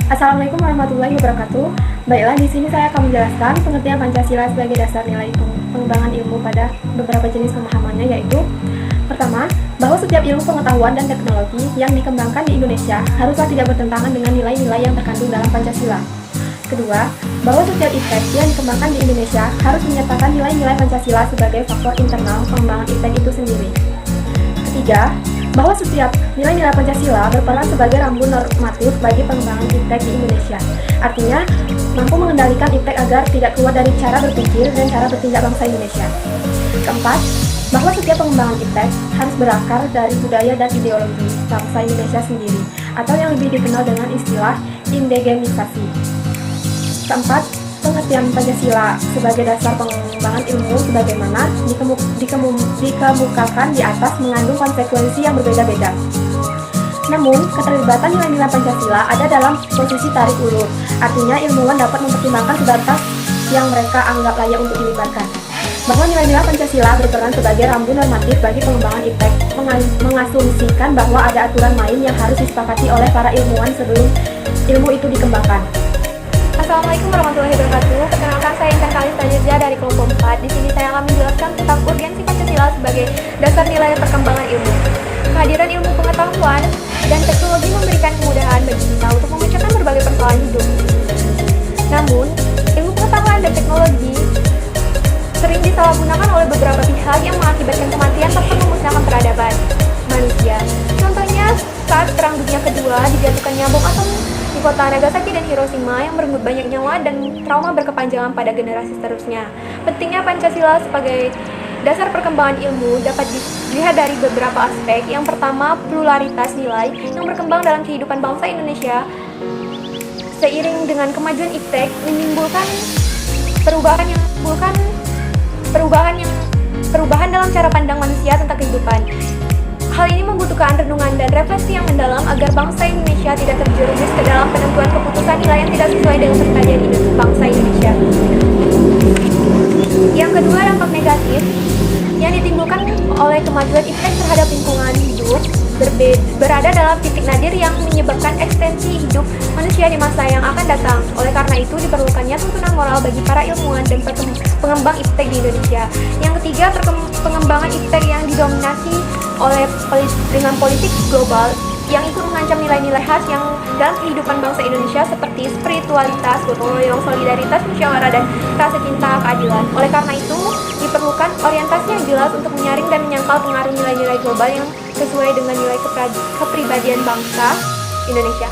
Assalamualaikum warahmatullahi wabarakatuh. Baiklah, di sini saya akan menjelaskan pengertian Pancasila sebagai dasar nilai pengembangan ilmu pada beberapa jenis pemahamannya, yaitu pertama, bahwa setiap ilmu pengetahuan dan teknologi yang dikembangkan di Indonesia haruslah tidak bertentangan dengan nilai-nilai yang terkandung dalam Pancasila. Kedua, bahwa setiap iptek yang dikembangkan di Indonesia harus menyertakan nilai-nilai Pancasila sebagai faktor internal pengembangan iptek itu sendiri. Ketiga, bahwa setiap nilai-nilai Pancasila berperan sebagai rambu normatif bagi pengembangan iptek di Indonesia. Artinya, mampu mengendalikan iptek agar tidak keluar dari cara berpikir dan cara bertindak bangsa Indonesia. Keempat, bahwa setiap pengembangan iptek harus berakar dari budaya dan ideologi bangsa Indonesia sendiri, atau yang lebih dikenal dengan istilah indigenisasi. Keempat, pengertian Pancasila sebagai dasar pengembangan ilmu sebagaimana dikemukakan di atas mengandung konsekuensi yang berbeda-beda. Namun, keterlibatan nilai-nilai Pancasila ada dalam posisi tarik ulur, artinya ilmuwan dapat mempertimbangkan sebatas yang mereka anggap layak untuk dilibatkan. Bahwa nilai-nilai Pancasila berperan sebagai rambu normatif bagi pengembangan iptek, mengasumsikan bahwa ada aturan main yang harus disepakati oleh para ilmuwan sebelum ilmu itu dikembangkan. Assalamualaikum warahmatullahi wabarakatuh. Perkenalkan, saya Intan Kalista Dirja dari kelompok 4. Di sini saya akan menjelaskan tentang urgensi Pancasila sebagai dasar nilai perkembangan ilmu. Kehadiran ilmu pengetahuan dan teknologi memberikan kemudahan bagi kita untuk memecahkan berbagai persoalan hidup. Namun, ilmu pengetahuan dan teknologi sering disalahgunakan oleh beberapa pihak yang mengakibatkan kematian serta memusnahkan peradaban manusia. Contohnya, saat Perang Dunia Kedua dijatuhkannya bom atom di kota Nagasaki dan Hiroshima yang merenggut banyak nyawa dan trauma berkepanjangan pada generasi seterusnya. Pentingnya Pancasila sebagai dasar perkembangan ilmu dapat dilihat dari beberapa aspek. Yang pertama, pluralitas nilai yang berkembang dalam kehidupan bangsa Indonesia seiring dengan kemajuan iptek menimbulkan perubahan dalam cara pandang manusia tentang kehidupan. Hal ini membutuhkan renungan dan refleksi yang mendalam agar bangsa Indonesia tidak terjerumus ke dalam penentuan keputusan nilai yang tidak sesuai dengan perkembangan hidup bangsa Indonesia. Yang kedua, dampak negatif yang ditimbulkan oleh kemajuan iptek terhadap lingkungan hidup berada dalam titik nadir yang menyebabkan ekstensi hidup manusia di masa yang akan datang. Oleh karena itu, diperlukannya tuntunan moral bagi para ilmuwan dan pengembang iptek di Indonesia. Yang ketiga, pengembangan iptek yang didominasi dengan politik global yang ikut mengancam nilai-nilai khas yang dalam kehidupan bangsa Indonesia seperti spiritualitas, gotong royong, solidaritas, musyawarah, dan rasa cinta keadilan. Oleh karena itu, diperlukan orientasi yang jelas untuk menyaring dan menyangkal pengaruh nilai-nilai global yang sesuai dengan nilai kepribadian bangsa Indonesia.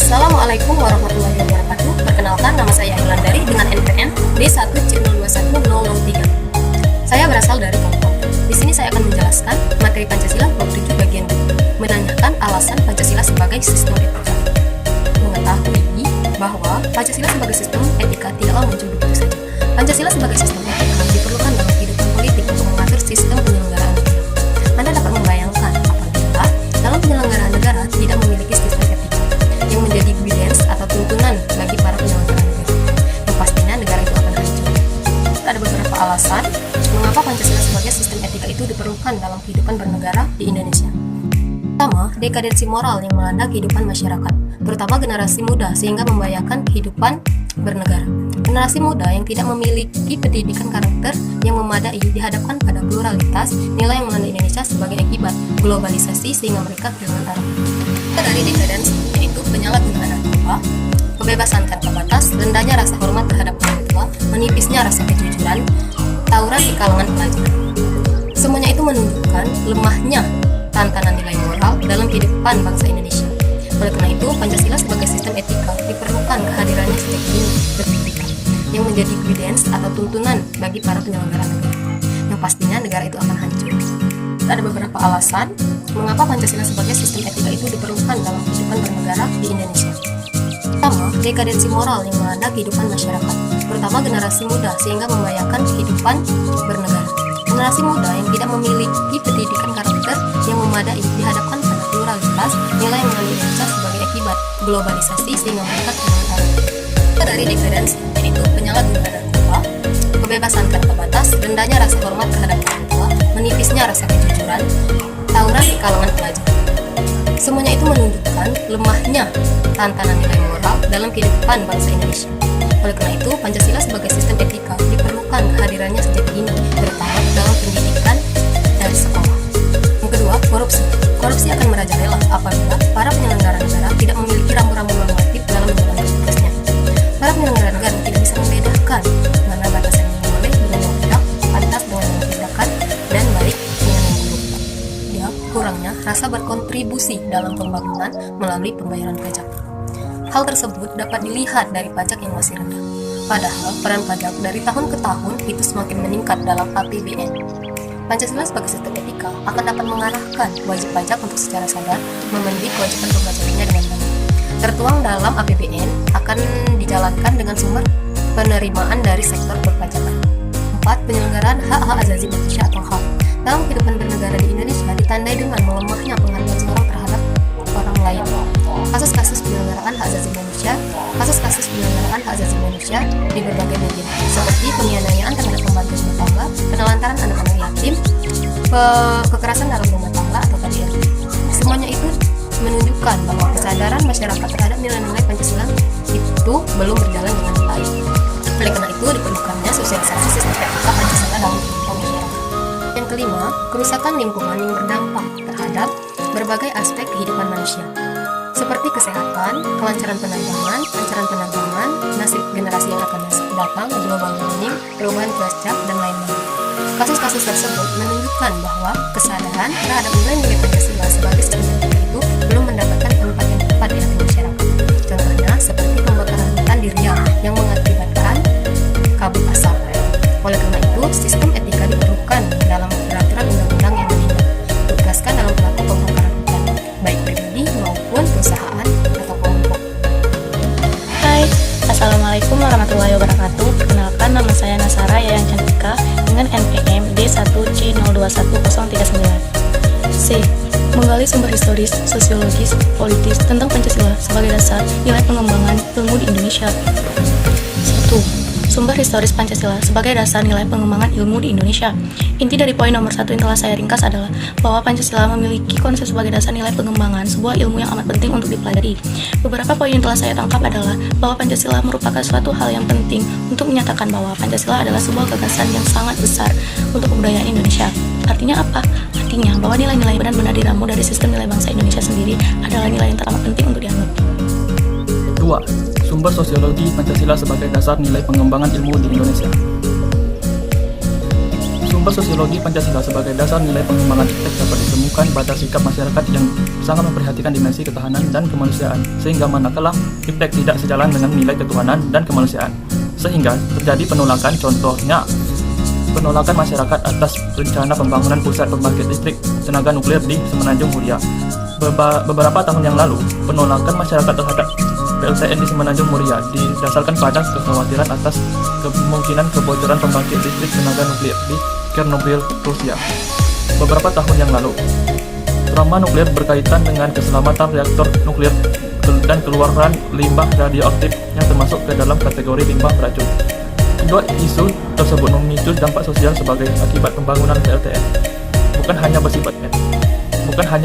Assalamualaikum warahmatullahi wabarakatuh. Perkenalkan, nama saya Ailandari dengan NPM D1C021003. Saya berasal dari Kampung. Di sini saya akan menjelaskan materi Pancasila bab 7 bagian 2, menanyakan alasan Pancasila sebagai sistem etika. Mengetahui bahwa Pancasila sebagai sistem etika tidaklah muncul begitu saja. Pancasila sebagai sistem etika diperlukan dalam kehidupan politik untuk mengatur sistem penyelenggaraan negara. Anda dapat membayangkan apabila dalam penyelenggaraan negara tidak memiliki sistem etika yang menjadi evidence atau tuntunan bagi para penyelenggara negara, yang pastinya negara itu akan hancur. Ada beberapa alasan mengapa Pancasila sebagai sistem etika itu diperlukan dalam kehidupan bernegara di Indonesia. Pertama, dekadensi moral yang melanda kehidupan masyarakat, terutama generasi muda, sehingga membahayakan kehidupan bernegara. Generasi muda yang tidak memiliki pendidikan karakter yang memadai dihadapkan pada pluralitas nilai yang melanda Indonesia sebagai akibat globalisasi sehingga mereka kehilangan arah. Dari dekadensi yaitu penyalahgunaan narkoba, kebebasan tanpa batas, rendahnya rasa hormat terhadap orang tua, menipisnya rasa kejujuran, tawuran di kalangan pelajar. Semuanya itu menunjukkan lemahnya tantangan nilai moral dalam kehidupan bangsa Indonesia. Oleh karena itu, Pancasila sebagai sistem etika diperlukan kehadirannya sejak dini berpendidikan yang menjadi evidence atau tuntunan bagi para penyelenggara negara, yang pastinya negara itu akan hancur. Ada beberapa alasan mengapa Pancasila sebagai sistem etika itu diperlukan dalam kehidupan bernegara di Indonesia. Pertama, dekadensi moral yang melanda kehidupan masyarakat, terutama generasi muda, sehingga membahayakan kehidupan bernegara. Generasi muda yang tidak memiliki pendidikan karakter yang memadai dihadapkan pada pluralitas nilai yang melanda Indonesia sebagai akibat globalisasi sehingga mereka kehilangan arah. Dari dekadensi yaitu penyalahgunaan narkoba, kebebasan tanpa batas, rendahnya rasa hormat terhadap orang tua, menipisnya rasa kejujuran, tawuran di kalangan pelajar. Semuanya itu menunjukkan lemahnya tantangan nilai moral dalam kehidupan bangsa Indonesia. Oleh karena itu, Pancasila sebagai sistem etika diperlukan kehadirannya sejak dini, terutama dalam pendidikan dari sekolah. Yang kedua, korupsi. Korupsi akan merajalela apabila para penyelenggara negara tidak memiliki rambu-rambu normatif dalam menjalankan tugasnya. Para penyelenggara negara tidak bisa membedakan mana batasan yang boleh dengan yang tidak, pantas dengan yang tindakan, dan baik dengan yang buruk. Dia kurangnya rasa berkontribusi dalam pembangunan melalui pembayaran pajak. Hal tersebut dapat dilihat dari pajak yang masih rendah. Padahal peran pajak dari tahun ke tahun itu semakin meningkat dalam APBN. Pancasila sebagai sistem etika akan dapat mengarahkan wajib pajak untuk secara sadar memenuhi kewajiban pembelajarannya dengan baik. Tertuang dalam APBN akan dijalankan dengan sumber penerimaan dari sektor perpajakan. 4. Penyelenggaraan hak-hak asasi manusia atau HAM. Dalam kehidupan bernegara di Indonesia ditandai dengan melemahnya penghargaan seorang terhadap orang lain. Kasus-kasus penyelenggaraan hak asasi manusia di berbagai media, seperti penganiayaan terhadap pembantu rumah tangga, penelantaran anak-anak yatim, kekerasan dalam rumah tangga atau KDRT. Semuanya itu menunjukkan bahwa kesadaran masyarakat terhadap nilai-nilai Pancasila itu belum berjalan dengan baik. Oleh karena itu, diperlukannya sosialisasi sistem etika Pancasila dalam kehidupan masyarakat. Yang kelima, kerusakan lingkungan yang berdampak terhadap berbagai aspek kehidupan manusia, seperti kesehatan, kelancaran penerbangan, nasib generasi yang akan datang, global warming, perubahan cuaca, dan lain-lain. Kasus-kasus tersebut menunjukkan bahwa kesadaran terhadap nilai-nilai Pancasila sebagai sistem etika itu belum mendapatkan tempat yang tepat di hati masyarakat. Contohnya seperti pembakaran hutan di Riau yang mengakibatkan kabut asap. Oleh karena itu, sistem etika diperlukan dalam peraturan undang-undang yang menindak, ditugaskan dalam pelaku pembakaran hutan, baik pribadi maupun perusahaan atau kelompok. Hai, Assalamualaikum warahmatullahi wabarakatuh. Perkenalkan, nama saya Nasara Yayang Cantika dengan NPM D1C021039. C. Menggali sumber historis, sosiologis, politis tentang Pancasila sebagai dasar nilai pengembangan ilmu di Indonesia. 1. Sumber historis Pancasila sebagai dasar nilai pengembangan ilmu di Indonesia. Inti dari poin nomor 1 yang telah saya ringkas adalah bahwa Pancasila memiliki konsep sebagai dasar nilai pengembangan sebuah ilmu yang amat penting untuk dipelajari. Beberapa poin yang telah saya tangkap adalah bahwa Pancasila merupakan suatu hal yang penting untuk menyatakan bahwa Pancasila adalah sebuah gagasan yang sangat besar untuk kebudayaan Indonesia. Artinya apa? Artinya bahwa nilai-nilai benar-benar diramu dari sistem nilai bangsa Indonesia sendiri adalah nilai yang teramat penting untuk dianggap. 2. Sumber sosiologi Pancasila sebagai dasar nilai pengembangan ilmu di Indonesia. Sumber sosiologi Pancasila sebagai dasar nilai pengembangan iptek dapat ditemukan pada sikap masyarakat yang sangat memperhatikan dimensi ketahanan dan kemanusiaan, sehingga manakala iptek tidak sejalan dengan nilai ketuhanan dan kemanusiaan, sehingga terjadi penolakan. Contohnya, penolakan masyarakat atas rencana pembangunan pusat pembangkit listrik tenaga nuklir di Semenanjung Muria. Beberapa tahun yang lalu, penolakan masyarakat terhadap PLTN di Semenanjung Muria didasarkan pada kekhawatiran atas kemungkinan kebocoran pembangkit listrik tenaga nuklir di Chernobyl, Rusia. Beberapa tahun yang lalu, trauma nuklir berkaitan dengan keselamatan reaktor nuklir dan keluaran limbah radioaktif yang termasuk ke dalam kategori limbah beracun. Kedua isu tersebut memicu dampak sosial sebagai akibat pembangunan PLTN. Bukan hanya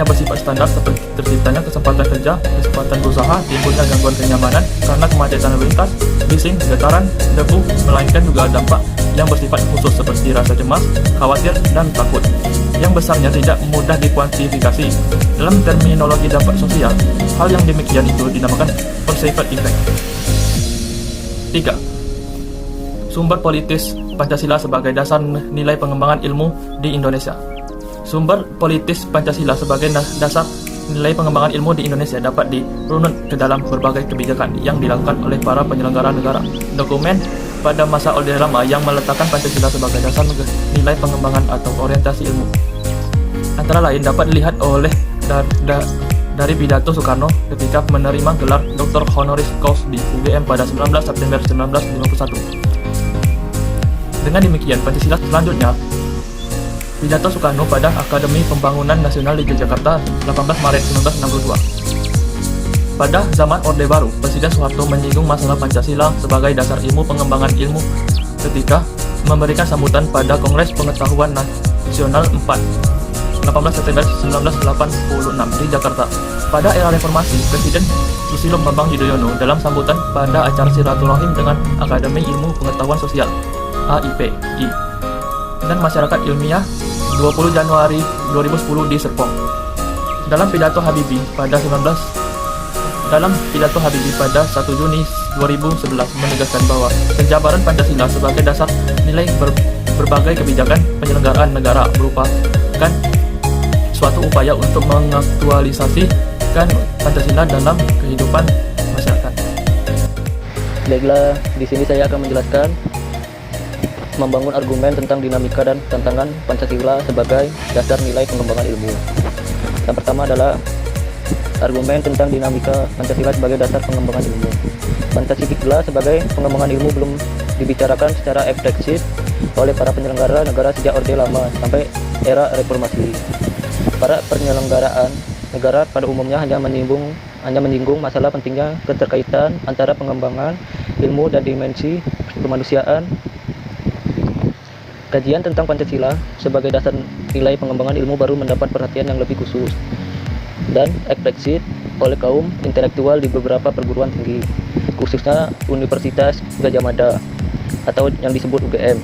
bersifat standar seperti terciptanya kesempatan kerja, kesempatan berusaha, timbulnya gangguan kenyamanan karena kemacetan lalu lintas, bising, getaran, debu, melainkan juga dampak yang bersifat khusus seperti rasa cemas, khawatir, dan takut. Yang besarnya tidak mudah dikuantifikasi. Dalam terminologi dampak sosial, hal yang demikian itu dinamakan perceived effect. 3. Sumber politis Pancasila sebagai dasar nilai pengembangan ilmu di Indonesia. Sumber politis Pancasila sebagai dasar nilai pengembangan ilmu di Indonesia dapat dirunut ke dalam berbagai kebijakan yang dilakukan oleh para penyelenggara negara. Dokumen pada masa Orde Lama yang meletakkan Pancasila sebagai dasar nilai pengembangan atau orientasi ilmu, antara lain dapat dilihat oleh dari pidato Soekarno ketika menerima gelar Dr. Honoris Causa di UGM pada 19 September 1951. Dengan demikian, Pancasila selanjutnya pidato Soekarno pada Akademi Pembangunan Nasional di Yogyakarta 18 Maret 1962. Pada zaman Orde Baru, Presiden Soeharto menyinggung masalah Pancasila sebagai dasar ilmu pengembangan ilmu ketika memberikan sambutan pada Kongres Pengetahuan Nasional 4 18 September 1986 di Jakarta. Pada era reformasi, Presiden Susilo Bambang Yudhoyono dalam sambutan pada acara silaturahim dengan Akademi Ilmu Pengetahuan Sosial (AIPI) dan Masyarakat Ilmiah 20 Januari 2010 di Serpong. Dalam pidato Habibie pada 1 Juni 2011 menegaskan bahwa penjabaran Pancasila sebagai dasar nilai berbagai kebijakan penyelenggaraan negara merupakan suatu upaya untuk mengaktualisasikan Pancasila dalam kehidupan masyarakat. Baiklah, di sini saya akan menjelaskan membangun argumen tentang dinamika dan tantangan Pancasila sebagai dasar nilai pengembangan ilmu. Yang pertama adalah argumen tentang dinamika Pancasila sebagai dasar pengembangan ilmu. Pancasila sebagai pengembangan ilmu belum dibicarakan secara eksplisit oleh para penyelenggara negara sejak Orde Lama sampai era reformasi. Para penyelenggaraan negara pada umumnya hanya menyinggung masalah pentingnya keterkaitan antara pengembangan ilmu dan dimensi kemanusiaan. Kajian tentang Pancasila sebagai dasar nilai pengembangan ilmu baru mendapat perhatian yang lebih khusus dan eksplisit oleh kaum intelektual di beberapa perguruan tinggi, khususnya Universitas Gadjah Mada atau yang disebut UGM,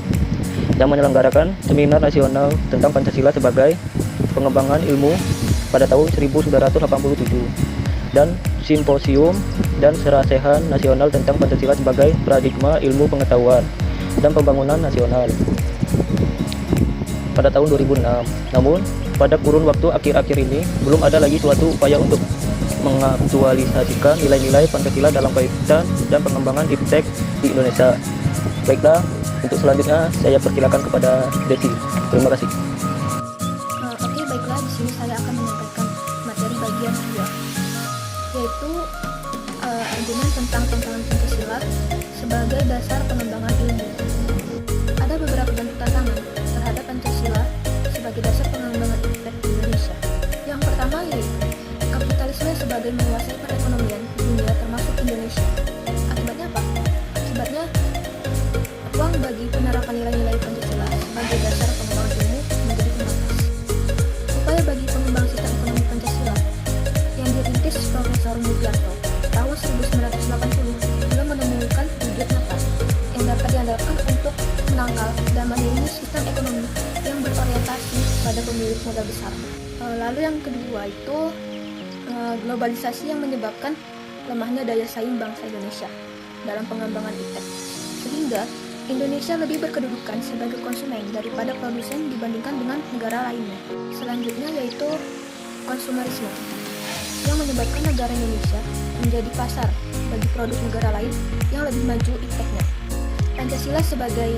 yang menyelenggarakan seminar nasional tentang Pancasila sebagai pengembangan ilmu pada tahun 1987 dan simposium dan serasehan nasional tentang Pancasila sebagai paradigma ilmu pengetahuan dan pembangunan nasional pada tahun 2006. Namun, pada kurun waktu akhir-akhir ini, belum ada lagi suatu upaya untuk mengaktualisasikan nilai-nilai Pancasila dalam kaitan dan pengembangan iptek di Indonesia. Baiklah, untuk selanjutnya saya persilakan kepada Desi. Terima kasih. Oke, baiklah, di sini saya akan menyampaikan materi bagian 2, yaitu argumen tentang tantangan Pancasila sebagai dasar pengembangan ilmu. Ada beberapa bentuk tantangan terhadap Pancasila sebagai dasar pengembangan iptek di Indonesia. Yang pertama yaitu kapitalisme sebagai menguasai perekonomian dunia termasuk Indonesia. Akibatnya apa? Akibatnya ruang bagi penerapan nilai-nilai Pancasila sebagai dasar pengembangan ilmu menjadi terbatas. Upaya bagi pengembangan sistem ekonomi Pancasila yang dirintis Profesor Mugiarto tahun 1980 belum menemukan wujud nyata yang dapat diandalkan untuk menangkal dan mengiringi sistem ekonomi yang berorientasi pada pemilik modal besar. Lalu yang kedua itu globalisasi yang menyebabkan lemahnya daya saing bangsa Indonesia dalam pengembangan iptek, sehingga Indonesia lebih berkedudukan sebagai konsumen daripada produsen dibandingkan dengan negara lainnya. Selanjutnya yaitu konsumerisme yang menyebabkan negara Indonesia menjadi pasar bagi produk negara lain yang lebih maju ipteknya. Pancasila sebagai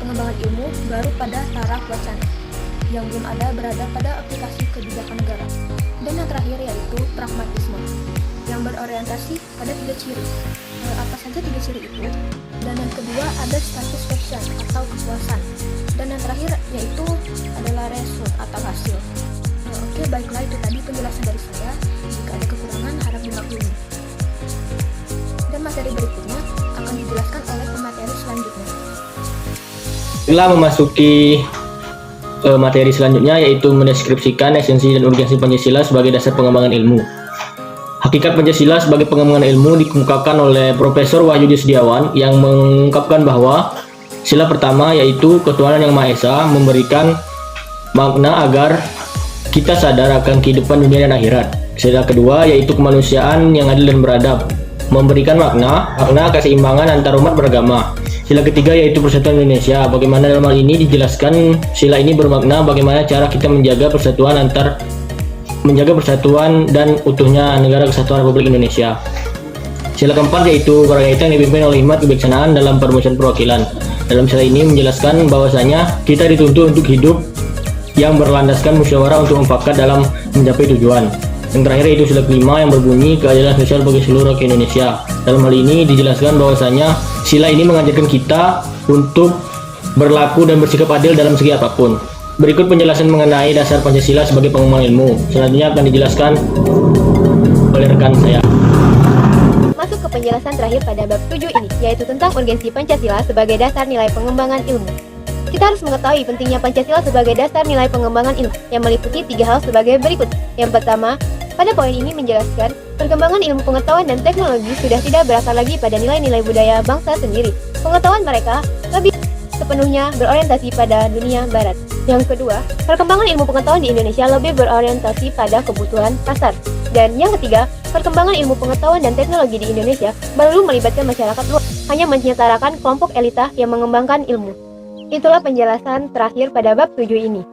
pengembangan ilmu baru pada taraf wacana yang belum ada berada pada aplikasi kebijakan negara. Dan yang terakhir yaitu pragmatisme yang berorientasi pada 3 ciri. Apa saja 3 ciri itu? Dan yang kedua ada satisfaction atau kepuasan. Dan yang terakhir yaitu adalah result atau hasil. Oke, baiklah, itu tadi penjelasan dari saya. Jika ada kekurangan harap dimaklumi. Dan materi berikutnya akan dijelaskan oleh pemateri selanjutnya. Setelah memasuki materi selanjutnya, yaitu mendeskripsikan esensi dan urgensi Pancasila sebagai dasar pengembangan ilmu. Hakikat Pancasila sebagai pengembangan ilmu dikemukakan oleh Profesor Wahyu Setiawan yang mengungkapkan bahwa sila pertama yaitu ketuhanan yang Maha Esa memberikan makna agar kita sadar akan kehidupan dunia dan akhirat. Sila kedua yaitu kemanusiaan yang adil dan beradab, memberikan makna keseimbangan antar umat beragama. Sila ketiga yaitu persatuan Indonesia. Bagaimana dalam hal ini dijelaskan sila ini bermakna bagaimana cara kita menjaga persatuan dan utuhnya negara kesatuan Republik Indonesia. Sila keempat yaitu Karawitan yang dipimpin oleh hikmat kebijaksanaan dalam permusuhan perwakilan. Dalam sila ini menjelaskan bahwasanya kita dituntut untuk hidup yang berlandaskan musyawarah untuk mufakat dalam mencapai tujuan. Yang terakhir yaitu sila kelima yang berbunyi keadilan sosial bagi seluruh rakyat Indonesia. Dalam hal ini dijelaskan bahwasanya sila ini mengajarkan kita untuk berlaku dan bersikap adil dalam segi apapun. Berikut penjelasan mengenai dasar Pancasila sebagai pengembangan ilmu. Selanjutnya akan dijelaskan oleh rekan saya. Masuk ke penjelasan terakhir pada bab 7 ini, yaitu tentang urgensi Pancasila sebagai dasar nilai pengembangan ilmu. Kita harus mengetahui pentingnya Pancasila sebagai dasar nilai pengembangan ilmu yang meliputi 3 hal sebagai berikut. Yang pertama, pada poin ini menjelaskan perkembangan ilmu pengetahuan dan teknologi sudah tidak berakar lagi pada nilai-nilai budaya bangsa sendiri. Pengetahuan mereka lebih sepenuhnya berorientasi pada dunia barat. Yang kedua, perkembangan ilmu pengetahuan di Indonesia lebih berorientasi pada kebutuhan pasar. Dan yang ketiga, perkembangan ilmu pengetahuan dan teknologi di Indonesia baru melibatkan masyarakat luas, hanya menyetarakan kelompok elita yang mengembangkan ilmu. Itulah penjelasan terakhir pada bab 7 ini.